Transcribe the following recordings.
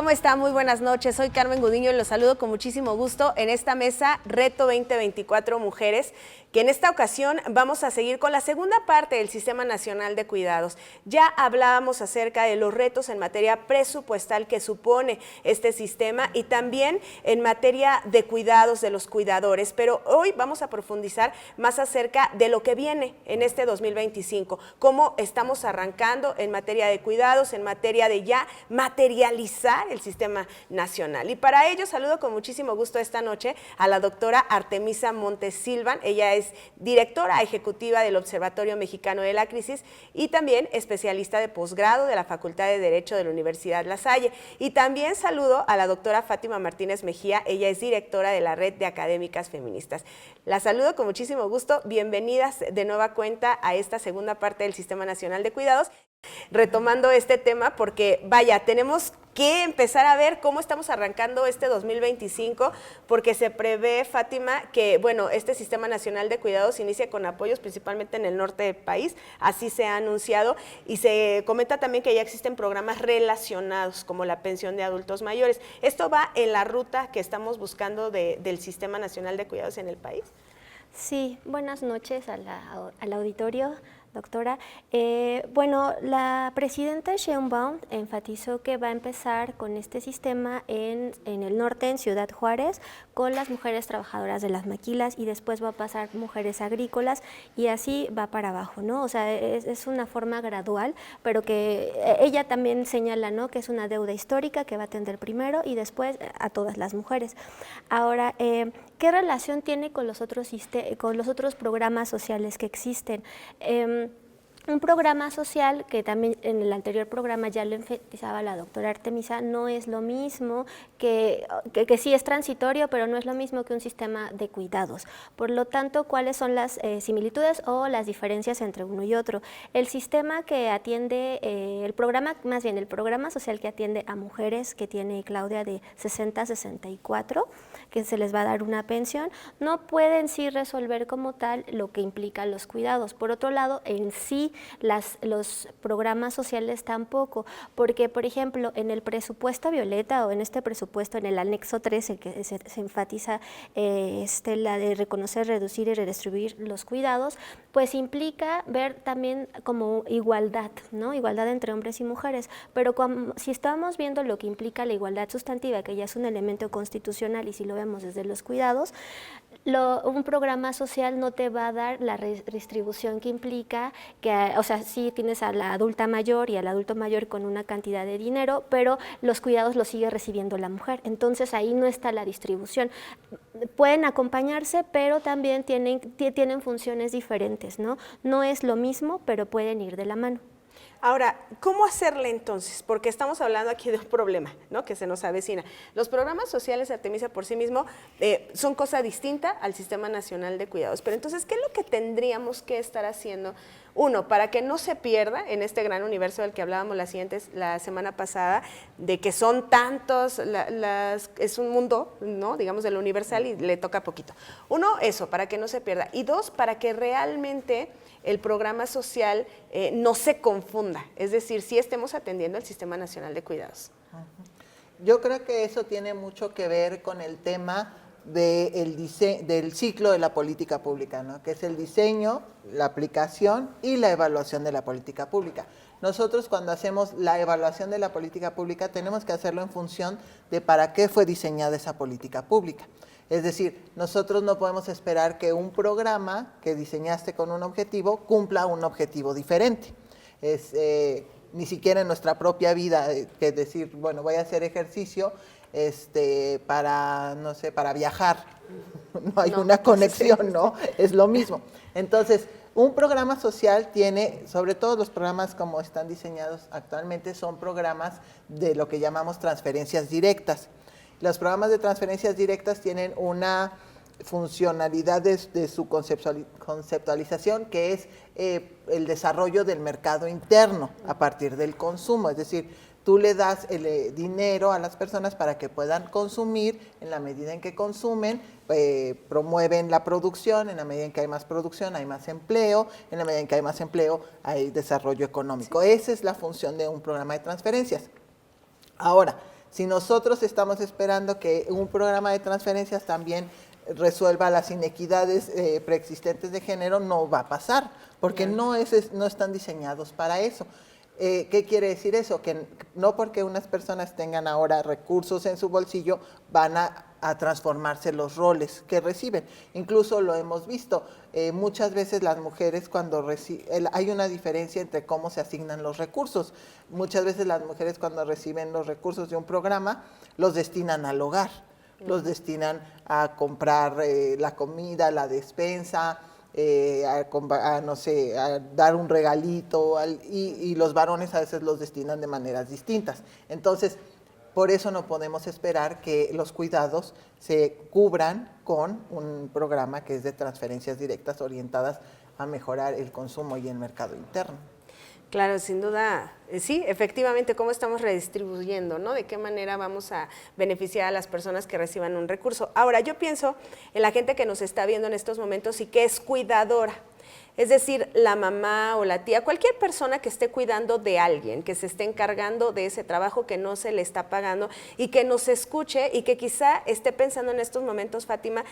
¿Cómo está? Muy buenas noches. Soy Carmen Gudiño y los saludo con muchísimo gusto en esta mesa Reto 2024 Mujeres, que en esta ocasión vamos a seguir con la segunda parte del Sistema Nacional de Cuidados. Ya hablábamos acerca de los retos en materia presupuestal que supone este sistema y también en materia de cuidados de los cuidadores, pero hoy vamos a profundizar más acerca de lo que viene en este 2025, cómo estamos arrancando en materia de cuidados, en materia de ya materializar el sistema nacional. Y para ello saludo con muchísimo gusto esta noche a la doctora Artemisa Montes Silvan. Ella es directora ejecutiva del Observatorio Mexicano de la Crisis y también especialista de posgrado de la Facultad de Derecho de la Universidad La Salle. Y también saludo a la doctora Fátima Martínez Mejía. Ella es directora de la Red de Académicas Feministas. La saludo con muchísimo gusto. Bienvenidas de nueva cuenta a esta segunda parte del Sistema Nacional de Cuidados. Retomando este tema porque, vaya, tenemos que empezar a ver cómo estamos arrancando este 2025, porque se prevé, Fátima, que, bueno, este Sistema Nacional de Cuidados inicia con apoyos principalmente en el norte del país, así se ha anunciado, y se comenta también que ya existen programas relacionados, como la pensión de adultos mayores. ¿Esto va en la ruta que estamos buscando del Sistema Nacional de Cuidados en el país? Sí, buenas noches al auditorio, doctora. Bueno, la presidenta Sheinbaum enfatizó que va a empezar con este sistema en el norte, en Ciudad Juárez, con las mujeres trabajadoras de las maquilas, y después va a pasar mujeres agrícolas y así va para abajo, ¿no? O sea, es una forma gradual, pero que ella también señala, ¿no?, que es una deuda histórica que va a atender primero y después a todas las mujeres. Ahora, ¿qué relación tiene con los otros programas sociales que existen? Un programa social, que también en el anterior programa ya lo enfatizaba la doctora Artemisa, no es lo mismo que sí es transitorio, pero no es lo mismo que un sistema de cuidados. Por lo tanto, ¿cuáles son las similitudes o las diferencias entre uno y otro? El sistema que atiende, el programa social que atiende a mujeres, que tiene Claudia de 60 a 64, que se les va a dar una pensión, no pueden sí resolver como tal lo que implican los cuidados. Por otro lado, en sí, los programas sociales tampoco, porque, por ejemplo, en el presupuesto violeta o en este presupuesto, en el anexo 13, que se enfatiza la de reconocer, reducir y redistribuir los cuidados, pues implica ver también como igualdad, ¿no? Igualdad entre hombres y mujeres, pero si estamos viendo lo que implica la igualdad sustantiva, que ya es un elemento constitucional, y si lo vemos desde los cuidados, un programa social no te va a dar la redistribución que implica que, o sea, sí tienes a la adulta mayor y al adulto mayor con una cantidad de dinero, pero los cuidados los sigue recibiendo la mujer. Entonces ahí no está la distribución. Pueden acompañarse, pero también tienen funciones diferentes, ¿no? No es lo mismo, pero pueden ir de la mano. Ahora, ¿cómo hacerle entonces? Porque estamos hablando aquí de un problema, ¿no?, que se nos avecina. Los programas sociales, Artemisa, por sí mismo, son cosa distinta al Sistema Nacional de Cuidados. Pero entonces, ¿qué es lo que tendríamos que estar haciendo? Uno, para que no se pierda en este gran universo del que hablábamos la semana pasada, de que son tantos, es un mundo, ¿no?, digamos, de lo universal, y le toca poquito. Uno, eso, para que no se pierda. Y dos, para que realmente el programa social no se confunda, es decir, sí estemos atendiendo el Sistema Nacional de Cuidados. Yo creo que eso tiene mucho que ver con el tema del ciclo de la política pública, ¿no?, que es el diseño, la aplicación y la evaluación de la política pública. Nosotros, cuando hacemos la evaluación de la política pública, tenemos que hacerlo en función de para qué fue diseñada esa política pública. Es decir, nosotros no podemos esperar que un programa que diseñaste con un objetivo cumpla un objetivo diferente. Ni siquiera en nuestra propia vida, que decir, bueno, voy a hacer ejercicio para, no sé, para viajar. No hay una conexión, ¿no? Es lo mismo. Entonces, un programa social tiene, sobre todo los programas como están diseñados actualmente, son programas de lo que llamamos transferencias directas. Los programas de transferencias directas tienen una funcionalidad de su conceptualización, que es el desarrollo del mercado interno a partir del consumo. Es decir, tú le das el dinero a las personas para que puedan consumir. En la medida en que consumen, promueven la producción. En la medida en que hay más producción, hay más empleo. En la medida en que hay más empleo, hay desarrollo económico. Sí. Esa es la función de un programa de transferencias. Ahora, Si nosotros estamos esperando que un programa de transferencias también resuelva las inequidades preexistentes de género, no va a pasar, porque no están diseñados para eso. ¿Qué quiere decir eso? Que no porque unas personas tengan ahora recursos en su bolsillo van a transformarse los roles que reciben. Incluso lo hemos visto, muchas veces las mujeres cuando hay una diferencia entre cómo se asignan los recursos. Muchas veces las mujeres cuando reciben los recursos de un programa los destinan al hogar, los destinan a comprar la comida, la despensa, no sé, a dar un regalito, y los varones a veces los destinan de maneras distintas. Entonces, por eso no podemos esperar que los cuidados se cubran con un programa que es de transferencias directas orientadas a mejorar el consumo y el mercado interno. Claro, sin duda, sí, efectivamente, cómo estamos redistribuyendo, ¿no? De qué manera vamos a beneficiar a las personas que reciban un recurso. Ahora, yo pienso en la gente que nos está viendo en estos momentos y que es cuidadora. Es decir, la mamá o la tía, cualquier persona que esté cuidando de alguien, que se esté encargando de ese trabajo que no se le está pagando y que nos escuche y que quizá esté pensando en estos momentos, Fátima,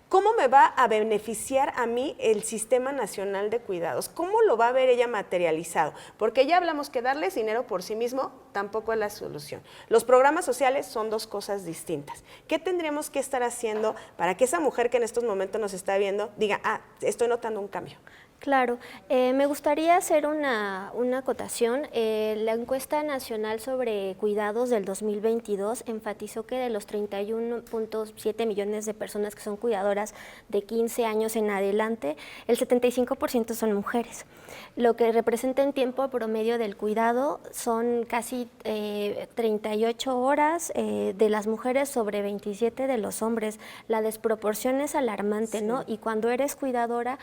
¿cómo me va a beneficiar a mí el Sistema Nacional de Cuidados? ¿Cómo lo va a ver ella materializado? Porque ya hablamos que darles dinero por sí mismo tampoco es la solución. Los programas sociales son dos cosas distintas. ¿Qué tendríamos que estar haciendo para que esa mujer que en estos momentos nos está viendo diga, estoy notando un cambio? Claro, me gustaría hacer una acotación. La encuesta nacional sobre cuidados del 2022 enfatizó que de los 31.7 millones de personas que son cuidadoras de 15 años en adelante, el 75% son mujeres. Lo que representa en tiempo promedio del cuidado son casi 38 horas de las mujeres sobre 27 de los hombres. La desproporción es alarmante, sí, ¿no? Y cuando eres cuidadora,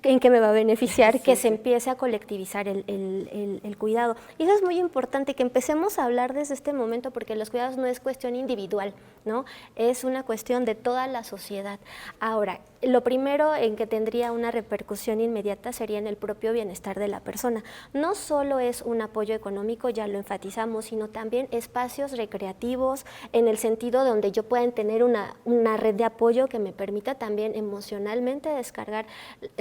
¿en qué me va a beneficiar? Sí, que se empiece a colectivizar el cuidado. Y eso es muy importante, que empecemos a hablar desde este momento, porque los cuidados no es cuestión individual, ¿no? Es una cuestión de toda la sociedad. Ahora, lo primero en que tendría una repercusión inmediata sería en el propio bienestar de la persona. No solo es un apoyo económico, ya lo enfatizamos, sino también espacios recreativos, en el sentido donde yo pueda tener una red de apoyo que me permita también emocionalmente descargar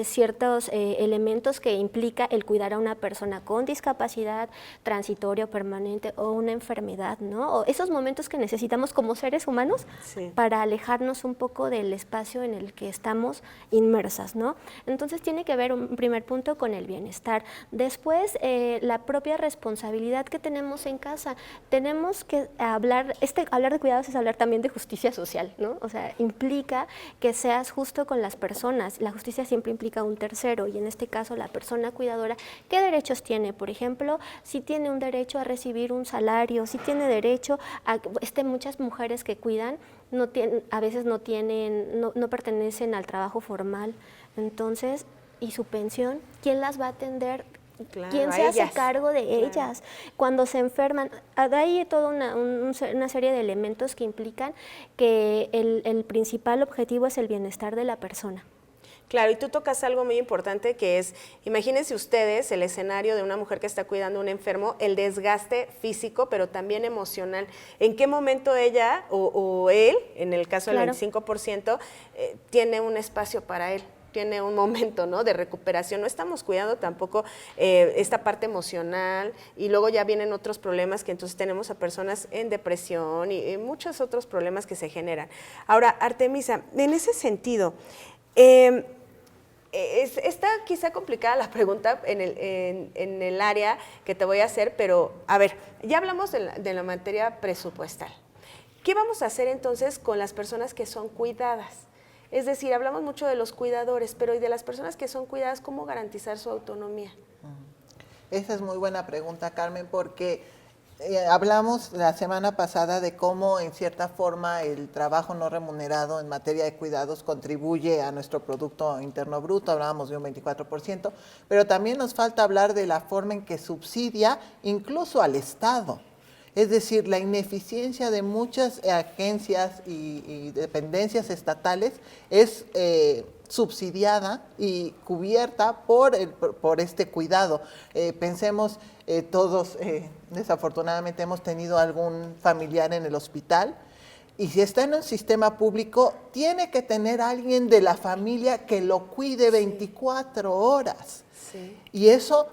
ciertos elementos que implica el cuidar a una persona con discapacidad transitoria o permanente o una enfermedad, ¿no? O esos momentos que necesitamos como seres humanos, sí, para alejarnos un poco del espacio en el que estamos inmersas, ¿no? Entonces tiene que ver un primer punto con el bienestar. Después, la propia responsabilidad que tenemos en casa. Tenemos que hablar de cuidados es hablar también de justicia social, ¿no? O sea, implica que seas justo con las personas. La justicia siempre implica un tercero, y en este caso la persona cuidadora, ¿qué derechos tiene? Por ejemplo, si tiene un derecho a recibir un salario, si tiene derecho a... muchas mujeres que cuidan a veces no pertenecen al trabajo formal, entonces, ¿y su pensión? ¿Quién las va a atender? Claro, ¿quién se hace cargo de ellas? Cuando se enferman, hay toda una serie de elementos que implican que el principal objetivo es el bienestar de la persona. Claro, y tú tocas algo muy importante, que es, imagínense ustedes el escenario de una mujer que está cuidando a un enfermo, el desgaste físico, pero también emocional. ¿En qué momento ella o él, en el caso del 25%, tiene un espacio para él? Tiene un momento, ¿no?, de recuperación. No estamos cuidando tampoco esta parte emocional, y luego ya vienen otros problemas, que entonces tenemos a personas en depresión y muchos otros problemas que se generan. Ahora, Artemisa, en ese sentido, está quizá complicada la pregunta en el área que te voy a hacer, pero a ver, ya hablamos de la materia presupuestal. ¿Qué vamos a hacer entonces con las personas que son cuidadas? Es decir, hablamos mucho de los cuidadores, pero ¿y de las personas que son cuidadas, cómo garantizar su autonomía? Esa es muy buena pregunta, Carmen, porque hablamos la semana pasada de cómo en cierta forma el trabajo no remunerado en materia de cuidados contribuye a nuestro Producto Interno Bruto, hablábamos de un 24%, pero también nos falta hablar de la forma en que subsidia incluso al Estado. Es decir, la ineficiencia de muchas agencias y dependencias estatales es subsidiada y cubierta por este cuidado. Pensemos, todos desafortunadamente hemos tenido algún familiar en el hospital, y si está en un sistema público, tiene que tener alguien de la familia que lo cuide 24 horas. Sí. Y eso,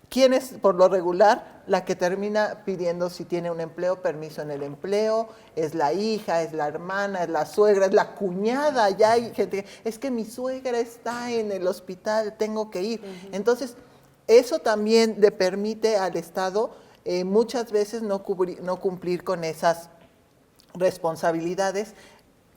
¿quién es por lo regular la que termina pidiendo, si tiene un empleo, permiso en el empleo? Es la hija, es la hermana, es la suegra, es la cuñada. Ya hay gente que, es que mi suegra está en el hospital, tengo que ir. Entonces, eso también le permite al Estado muchas veces no cumplir con esas responsabilidades.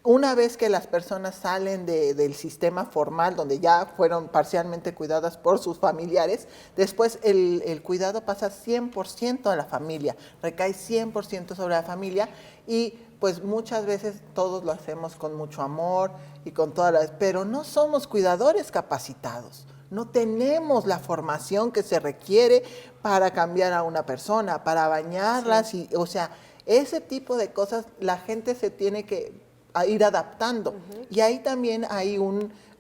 Una vez que las personas salen del sistema formal, donde ya fueron parcialmente cuidadas por sus familiares, después el cuidado pasa 100% a la familia, recae 100% sobre la familia, y pues muchas veces todos lo hacemos con mucho amor y con pero no somos cuidadores capacitados. No tenemos la formación que se requiere para cambiar a una persona, para bañarlas, sí. O sea, ese tipo de cosas la gente se tiene que ir adaptando. Y ahí también hay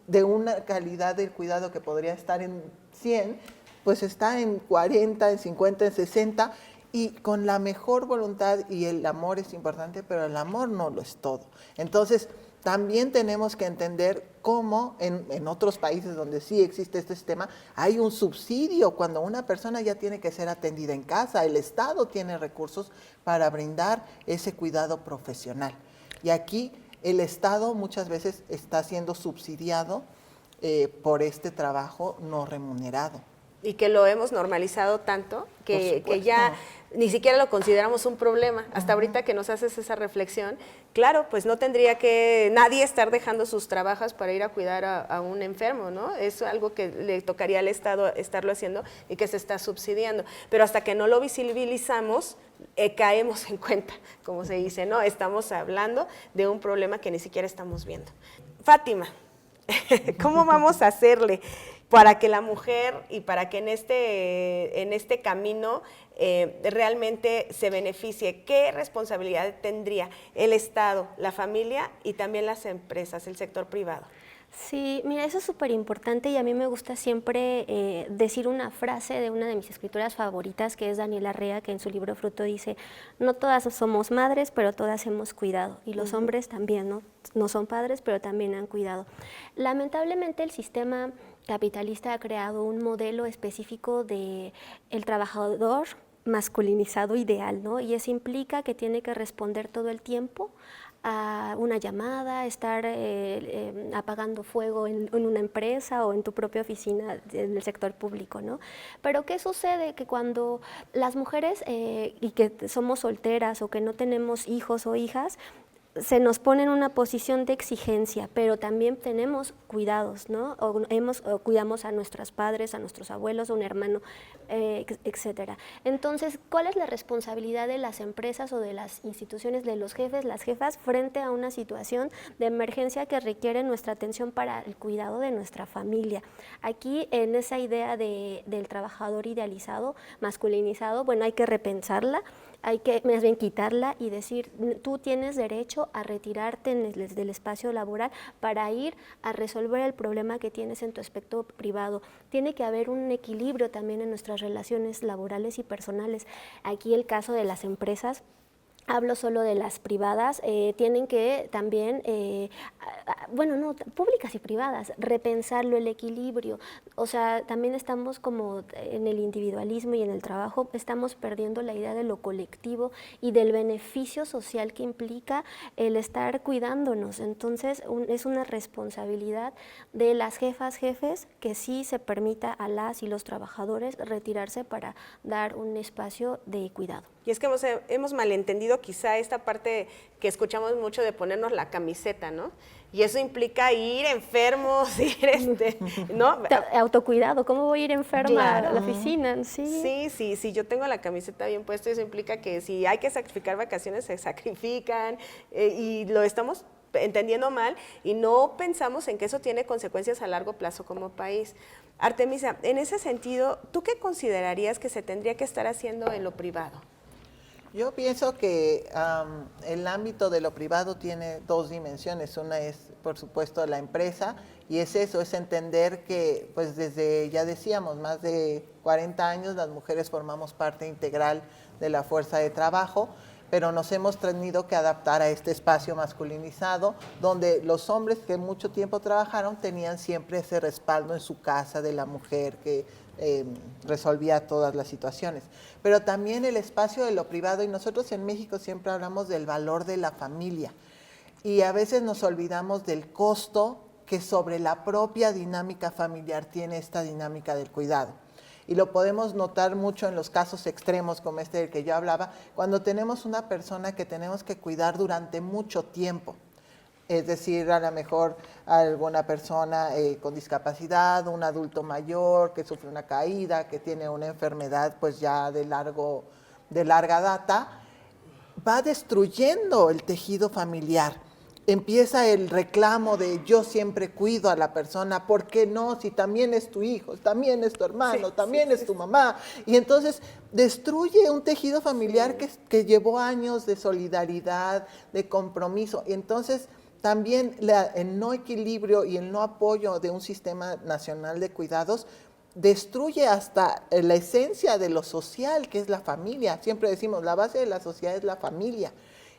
de una calidad del cuidado que podría estar en 100, pues está en 40, en 50, en 60, y con la mejor voluntad, y el amor es importante, pero el amor no lo es todo. Entonces, también tenemos que entender cómo en otros países donde sí existe este sistema, hay un subsidio cuando una persona ya tiene que ser atendida en casa. El Estado tiene recursos para brindar ese cuidado profesional. Y aquí el Estado muchas veces está siendo subsidiado por este trabajo no remunerado. Y que lo hemos normalizado tanto que ya ni siquiera lo consideramos un problema. Hasta ahorita que nos haces esa reflexión, claro, pues no tendría que nadie estar dejando sus trabajos para ir a cuidar a un enfermo, ¿no? Es algo que le tocaría al Estado estarlo haciendo y que se está subsidiando. Pero hasta que no lo visibilizamos, caemos en cuenta, como se dice, ¿no? Estamos hablando de un problema que ni siquiera estamos viendo. Fátima, ¿cómo vamos a hacerle para que la mujer y para que en este camino realmente se beneficie? ¿Qué responsabilidad tendría el Estado, la familia y también las empresas, el sector privado? Sí, mira, eso es súper importante, y a mí me gusta siempre decir una frase de una de mis escritoras favoritas, que es Daniela Rea, que en su libro Fruto dice: no todas somos madres, pero todas hemos cuidado, y los hombres también, ¿no? No son padres, pero también han cuidado. Lamentablemente el sistema capitalista ha creado un modelo específico de el trabajador masculinizado ideal, ¿no? Y eso implica que tiene que responder todo el tiempo a una llamada, estar apagando fuego en una empresa o en tu propia oficina en el sector público, ¿no? Pero ¿qué sucede? Que cuando las mujeres y que somos solteras o que no tenemos hijos o hijas, se nos pone en una posición de exigencia, pero también tenemos cuidados, ¿no? O cuidamos a nuestros padres, a nuestros abuelos, a un hermano, etcétera. Entonces, ¿cuál es la responsabilidad de las empresas o de las instituciones, de los jefes, las jefas, frente a una situación de emergencia que requiere nuestra atención para el cuidado de nuestra familia? Aquí, en esa idea del trabajador idealizado, masculinizado, bueno, hay que repensarla. Hay que más bien quitarla y decir: tú tienes derecho a retirarte del espacio laboral para ir a resolver el problema que tienes en tu aspecto privado. Tiene que haber un equilibrio también en nuestras relaciones laborales y personales. Aquí el caso de las empresas, hablo solo de las privadas, tienen que también, públicas y privadas, repensarlo, el equilibrio. O sea, también estamos como en el individualismo y en el trabajo, estamos perdiendo la idea de lo colectivo y del beneficio social que implica el estar cuidándonos. Entonces, es una responsabilidad de las jefas, jefes, que sí se permita a las y los trabajadores retirarse para dar un espacio de cuidado. Y es que hemos malentendido quizá esta parte que escuchamos mucho de ponernos la camiseta, ¿no? Y eso implica ir enfermos, ¿no? Autocuidado, ¿cómo voy a ir enferma a la oficina? Sí, yo tengo la camiseta bien puesta, eso implica que si hay que sacrificar vacaciones, se sacrifican, y lo estamos entendiendo mal y no pensamos en que eso tiene consecuencias a largo plazo como país. Artemisa, en ese sentido, ¿tú qué considerarías que se tendría que estar haciendo en lo privado? Yo pienso que el ámbito de lo privado tiene dos dimensiones. Una es por supuesto la empresa, y es eso, es entender que pues desde, ya decíamos, más de 40 años las mujeres formamos parte integral de la fuerza de trabajo, pero nos hemos tenido que adaptar a este espacio masculinizado, donde los hombres que mucho tiempo trabajaron tenían siempre ese respaldo en su casa de la mujer que resolvía todas las situaciones. Pero también el espacio de lo privado, y nosotros en México siempre hablamos del valor de la familia, y a veces nos olvidamos del costo que sobre la propia dinámica familiar tiene esta dinámica del cuidado. Y lo podemos notar mucho en los casos extremos como este del que yo hablaba, cuando tenemos una persona que tenemos que cuidar durante mucho tiempo. Es decir, a lo mejor alguna persona con discapacidad, un adulto mayor que sufre una caída, que tiene una enfermedad pues ya de larga data, va destruyendo el tejido familiar. Empieza el reclamo de yo siempre cuido a la persona, ¿por qué no? Si también es tu hijo, también es tu hermano, también es tu mamá. Y entonces destruye un tejido familiar que llevó años de solidaridad, de compromiso. Y entonces también el no equilibrio y el no apoyo de un sistema nacional de cuidados destruye hasta la esencia de lo social, que es la familia. Siempre decimos, la base de la sociedad es la familia.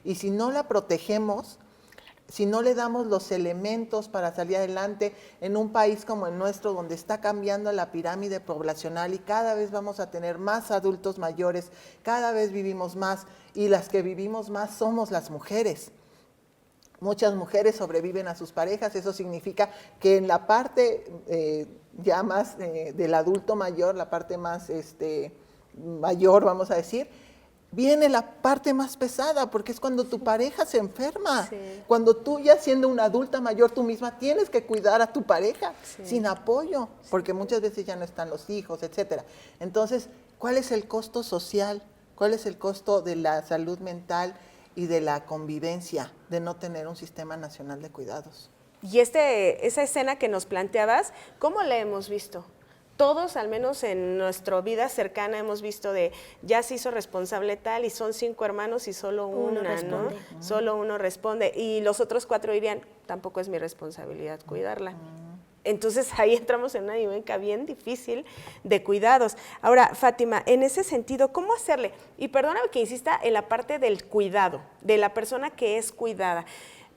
Y si no la protegemos, si no le damos los elementos para salir adelante en un país como el nuestro, donde está cambiando la pirámide poblacional y cada vez vamos a tener más adultos mayores, cada vez vivimos más, y las que vivimos más somos las mujeres. Muchas mujeres sobreviven a sus parejas, eso significa que en la parte ya más del adulto mayor, la parte más mayor, vamos a decir, viene la parte más pesada, porque es cuando tu pareja se enferma, cuando tú ya siendo una adulta mayor, tú misma tienes que cuidar a tu pareja sin apoyo, porque muchas veces ya no están los hijos, etcétera. Entonces, ¿cuál es el costo social? ¿Cuál es el costo de la salud mental y de la convivencia de no tener un sistema nacional de cuidados? Y esa escena que nos planteabas, ¿cómo la hemos visto? Todos, al menos en nuestra vida cercana, hemos visto de ya se hizo responsable tal y son 5 hermanos y solo uno responde, ¿no? Solo uno responde y los otros 4 dirían, tampoco es mi responsabilidad cuidarla. Entonces ahí entramos en una dinámica bien difícil de cuidados. Ahora, Fátima, en ese sentido, ¿cómo hacerle? Y perdóname que insista en la parte del cuidado, de la persona que es cuidada.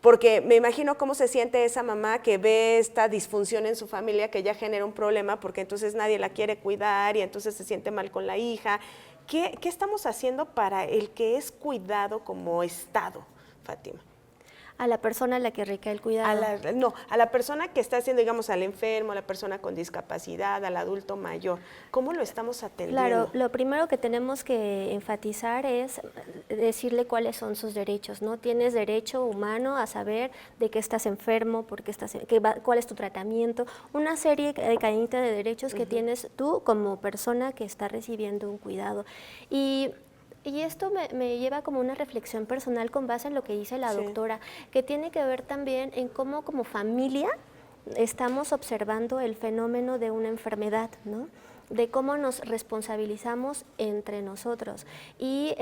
Porque me imagino cómo se siente esa mamá que ve esta disfunción en su familia que ya genera un problema porque entonces nadie la quiere cuidar y entonces se siente mal con la hija. ¿Qué estamos haciendo para el que es cuidado como Estado, Fátima? A la persona a la que recae el cuidado. A la persona que está haciendo, digamos, al enfermo, a la persona con discapacidad, al adulto mayor. ¿Cómo lo estamos atendiendo? Claro, lo primero que tenemos que enfatizar es decirle cuáles son sus derechos, ¿no? Tienes derecho humano a saber de qué estás enfermo, por qué estás, cuál es tu tratamiento, una serie de cadenita de derechos que tienes tú como persona que está recibiendo un cuidado. Y esto me lleva como una reflexión personal con base en lo que dice la doctora, que tiene que ver también en cómo como familia estamos observando el fenómeno de una enfermedad, ¿no? De cómo nos responsabilizamos entre nosotros. Y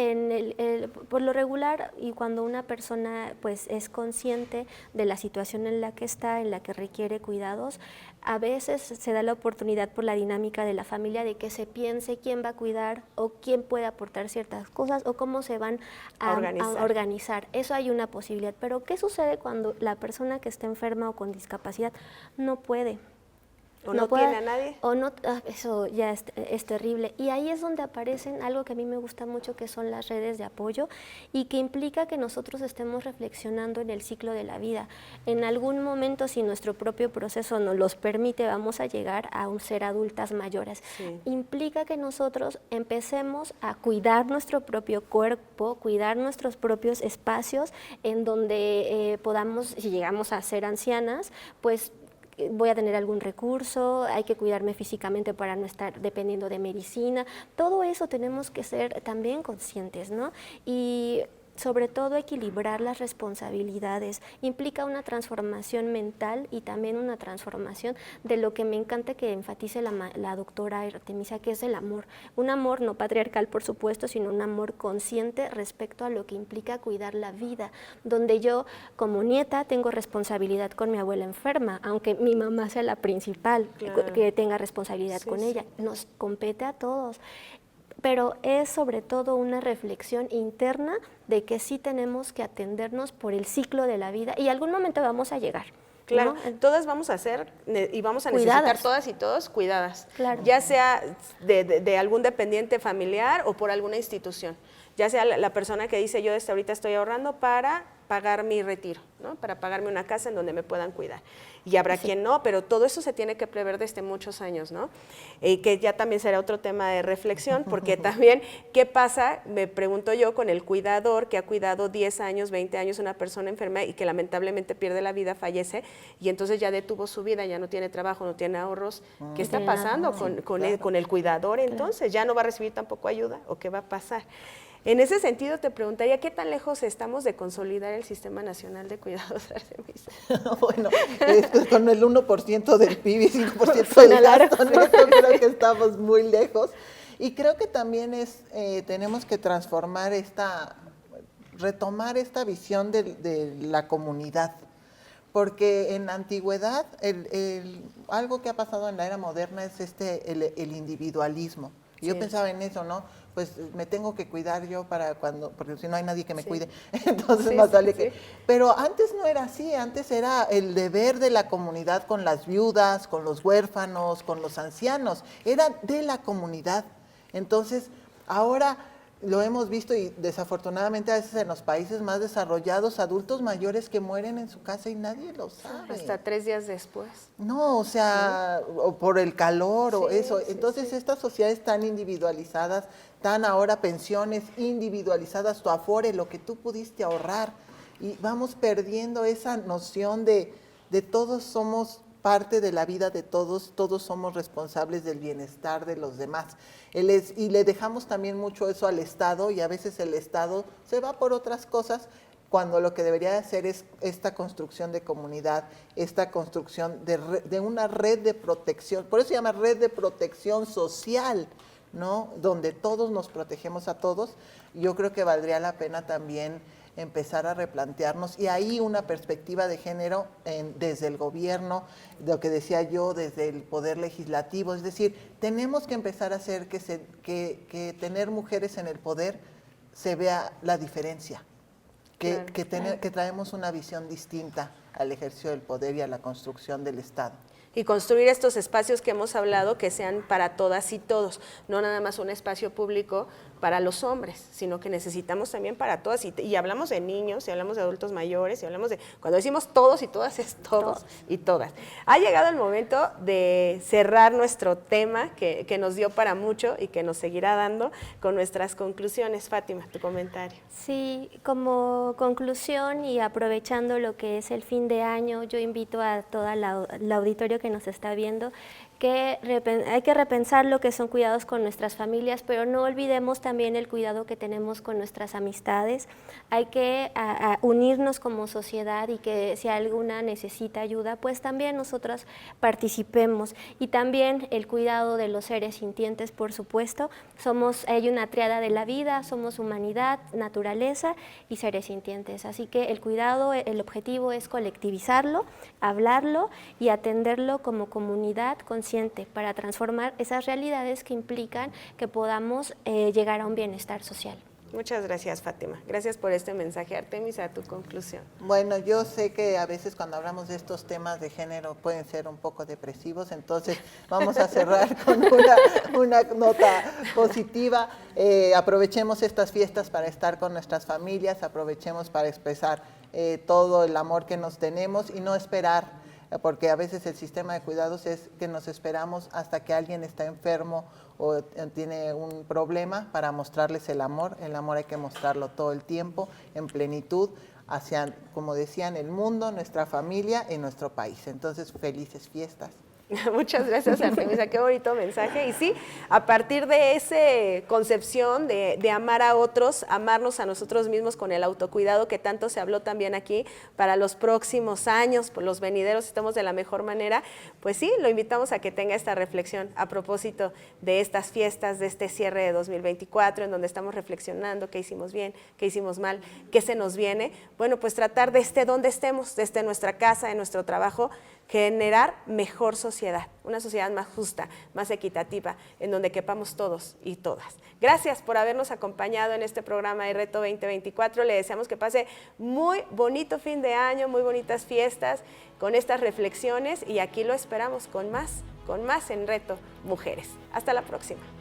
por lo regular, y cuando una persona pues es consciente de la situación en la que está, en la que requiere cuidados, a veces se da la oportunidad por la dinámica de la familia de que se piense quién va a cuidar o quién puede aportar ciertas cosas o cómo se van a organizar. Eso hay una posibilidad. Pero ¿qué sucede cuando la persona que está enferma o con discapacidad no puede? O no tiene a nadie. O no, eso ya es terrible. Y ahí es donde aparecen algo que a mí me gusta mucho, que son las redes de apoyo y que implica que nosotros estemos reflexionando en el ciclo de la vida. En algún momento, si nuestro propio proceso nos los permite, vamos a llegar a un ser adultas mayores. Implica que nosotros empecemos a cuidar nuestro propio cuerpo, cuidar nuestros propios espacios en donde podamos, si llegamos a ser ancianas, pues voy a tener algún recurso, hay que cuidarme físicamente para no estar dependiendo de medicina. Todo eso tenemos que ser también conscientes, ¿no? Y sobre todo equilibrar las responsabilidades. Implica una transformación mental y también una transformación de lo que me encanta que enfatice la doctora Artemisia, que es el amor. Un amor no patriarcal, por supuesto, sino un amor consciente respecto a lo que implica cuidar la vida, donde yo como nieta tengo responsabilidad con mi abuela enferma, aunque mi mamá sea la principal, claro, que tenga responsabilidad con ella. Nos compete a todos. Pero es sobre todo una reflexión interna de que sí tenemos que atendernos por el ciclo de la vida y algún momento vamos a llegar. Claro, ¿no? Todas vamos a ser y vamos a necesitar todas y todos cuidadas, claro, ya sea de algún dependiente familiar o por alguna institución, ya sea la persona que dice yo desde ahorita estoy ahorrando para pagar mi retiro, ¿no? Para pagarme una casa en donde me puedan cuidar. Y habrá quien no, pero todo eso se tiene que prever desde muchos años, ¿no? Que ya también será otro tema de reflexión, porque también, ¿qué pasa? Me pregunto yo con el cuidador que ha cuidado 10 años, 20 años una persona enferma y que lamentablemente pierde la vida, fallece, y entonces ya detuvo su vida, ya no tiene trabajo, no tiene ahorros. ¿Qué está pasando con el cuidador entonces? ¿Ya no va a recibir tampoco ayuda o qué va a pasar? En ese sentido te preguntaría, ¿qué tan lejos estamos de consolidar el Sistema Nacional de Cuidados, Artemisia? Bueno, con el 1% del PIB y 5% del gasto, ¿no? Yo creo que estamos muy lejos. Y creo que también tenemos que retomar esta visión de la comunidad. Porque en la antigüedad, algo que ha pasado en la era moderna es el individualismo. Y yo pensaba en eso, ¿no? Pues me tengo que cuidar yo porque si no hay nadie que me cuide, entonces más vale que... Pero antes no era así, antes era el deber de la comunidad con las viudas, con los huérfanos, con los ancianos, era de la comunidad. Entonces, ahora lo hemos visto y desafortunadamente a veces en los países más desarrollados, adultos mayores que mueren en su casa y nadie lo sabe. Hasta 3 días después. No, o sea, o por el calor o eso. Entonces estas sociedades tan individualizadas, tan ahora pensiones individualizadas, tu afore, lo que tú pudiste ahorrar, y vamos perdiendo esa noción de todos somos parte de la vida de todos, todos somos responsables del bienestar de los demás. Y le dejamos también mucho eso al Estado, y a veces el Estado se va por otras cosas, cuando lo que debería hacer es esta construcción de comunidad, esta construcción de una red de protección, por eso se llama red de protección social, ¿no? Donde todos nos protegemos a todos. Yo creo que valdría la pena también empezar a replantearnos, y ahí una perspectiva de género desde el gobierno, de lo que decía yo, desde el poder legislativo, es decir, tenemos que empezar a hacer que tener mujeres en el poder se vea la diferencia, que traemos una visión distinta al ejercicio del poder y a la construcción del Estado. Y construir estos espacios que hemos hablado que sean para todas y todos, no nada más un espacio público para los hombres, sino que necesitamos también para todas, y hablamos de niños, y hablamos de adultos mayores, y hablamos cuando decimos todos y todas es todos y todas. Ha llegado el momento de cerrar nuestro tema que nos dio para mucho y que nos seguirá dando con nuestras conclusiones. Fátima, tu comentario. Sí, como conclusión y aprovechando lo que es el fin de año, yo invito a toda la auditorio que nos está viendo que hay que repensar lo que son cuidados con nuestras familias, pero no olvidemos también el cuidado que tenemos con nuestras amistades. Hay que unirnos como sociedad, y que si alguna necesita ayuda, pues también nosotros participemos. Y también el cuidado de los seres sintientes, por supuesto. Hay una triada de la vida, somos humanidad, naturaleza y seres sintientes. Así que el cuidado, el objetivo es colectivizarlo, hablarlo y atenderlo como comunidad consciente para transformar esas realidades que implican que podamos llegar a un bienestar social. Muchas gracias, Fátima. Gracias por este mensaje. Artemisia, a tu conclusión. Bueno, yo sé que a veces cuando hablamos de estos temas de género pueden ser un poco depresivos, entonces vamos a cerrar con una nota positiva. Aprovechemos estas fiestas para estar con nuestras familias, aprovechemos para expresar todo el amor que nos tenemos y no esperar, porque a veces el sistema de cuidados es que nos esperamos hasta que alguien está enfermo o tiene un problema para mostrarles el amor. El amor hay que mostrarlo todo el tiempo, en plenitud, hacia, como decían, el mundo, nuestra familia y nuestro país. Entonces, felices fiestas. Muchas gracias, Artemisa, qué bonito mensaje. Y sí, a partir de esa concepción de amar a otros, amarnos a nosotros mismos con el autocuidado que tanto se habló también aquí para los próximos años, por los venideros, estemos de la mejor manera, pues sí, lo invitamos a que tenga esta reflexión a propósito de estas fiestas, de este cierre de 2024, en donde estamos reflexionando qué hicimos bien, qué hicimos mal, qué se nos viene. Bueno, pues tratar desde donde estemos, desde nuestra casa, en nuestro trabajo, generar mejor sociedad, una sociedad más justa, más equitativa, en donde quepamos todos y todas. Gracias por habernos acompañado en este programa de Reto 2024. Le deseamos que pase muy bonito fin de año, muy bonitas fiestas con estas reflexiones y aquí lo esperamos con más en Reto Mujeres. Hasta la próxima.